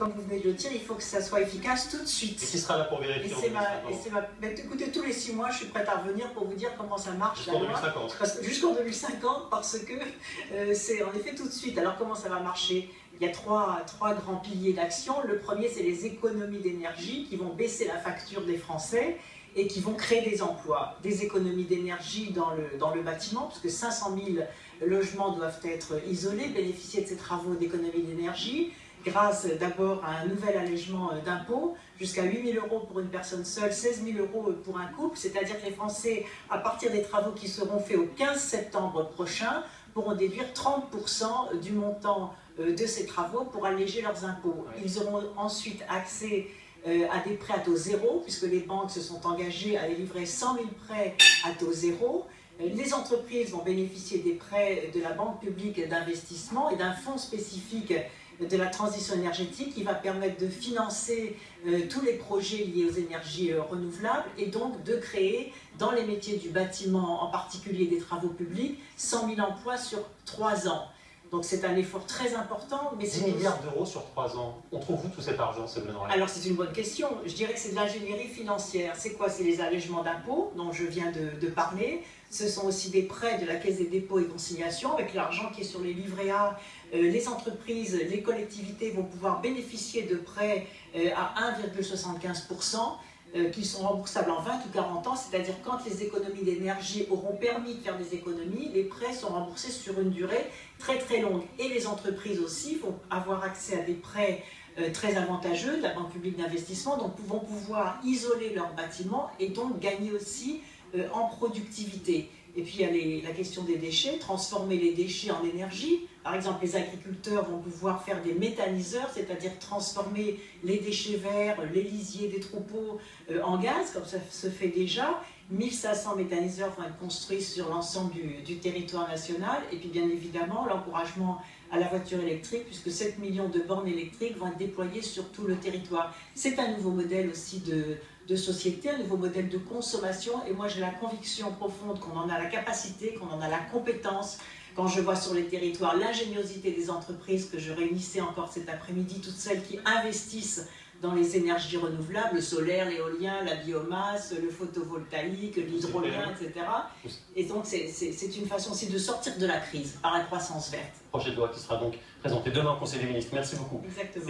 Comme vous venez de le dire, il faut que ça soit efficace tout de suite. Et qui sera là pour vérifier Écoutez, tous les 6 mois, je suis prête à revenir pour vous dire comment ça marche. Jusqu'en 2050. Jusqu'en 2050, parce que c'est en effet tout de suite. Alors comment ça va marcher? Il y a trois grands piliers d'action. Le premier, c'est les économies d'énergie qui vont baisser la facture des Français et qui vont créer des emplois. Des économies d'énergie dans le bâtiment, puisque 500 000 logements doivent être isolés, bénéficier de ces travaux d'économie d'énergie, grâce d'abord à un nouvel allègement d'impôts, jusqu'à 8 000 € pour une personne seule, 16 000 € pour un couple, c'est-à-dire que les Français, à partir des travaux qui seront faits au 15 septembre prochain, pourront déduire 30% du montant de ces travaux pour alléger leurs impôts. Ils auront ensuite accès à des prêts à taux zéro, puisque les banques se sont engagées à livrer 100 000 prêts à taux zéro. Les entreprises vont bénéficier des prêts de la Banque publique d'investissement et d'un fonds spécifique de la transition énergétique qui va permettre de financer tous les projets liés aux énergies renouvelables et donc de créer dans les métiers du bâtiment, en particulier des travaux publics, 100 000 emplois sur 3 ans. Donc c'est un effort très important. Mais 10 milliards d'euros sur 3 ans. On trouve où tout cet argent, Ségolène Royal? Alors c'est une bonne question. Je dirais que c'est de l'ingénierie financière. C'est quoi? C'est les allègements d'impôts dont je viens de parler. Ce sont aussi des prêts de la Caisse des dépôts et consignations avec l'argent qui est sur les livrets A. Les entreprises, les collectivités vont pouvoir bénéficier de prêts à 1,75%. Qui sont remboursables en 20 ou 40 ans, c'est-à-dire quand les économies d'énergie auront permis de faire des économies, les prêts sont remboursés sur une durée très très longue. Et les entreprises aussi vont avoir accès à des prêts très avantageux de la Banque publique d'investissement, donc vont pouvoir isoler leurs bâtiments et donc gagner aussi en productivité. Et puis il y a la question des déchets, transformer les déchets en énergie. Par exemple, les agriculteurs vont pouvoir faire des méthaniseurs, c'est-à-dire transformer les déchets verts, les lisiers des troupeaux en gaz, comme ça se fait déjà. 1500 méthaniseurs vont être construits sur l'ensemble du territoire national. Et puis bien évidemment, l'encouragement à la voiture électrique, puisque 7 millions de bornes électriques vont être déployées sur tout le territoire. C'est un nouveau modèle aussi de société, un nouveau modèle de consommation. Et moi, j'ai la conviction profonde qu'on en a la capacité, qu'on en a la compétence. Quand je vois sur les territoires l'ingéniosité des entreprises que je réunissais encore cet après-midi, toutes celles qui investissent dans les énergies renouvelables, le solaire, l'éolien, la biomasse, le photovoltaïque, l'hydrolien, etc. Et donc c'est une façon aussi de sortir de la crise par la croissance verte. Projet de loi qui sera donc présenté demain au Conseil des ministres. Merci beaucoup. Exactement.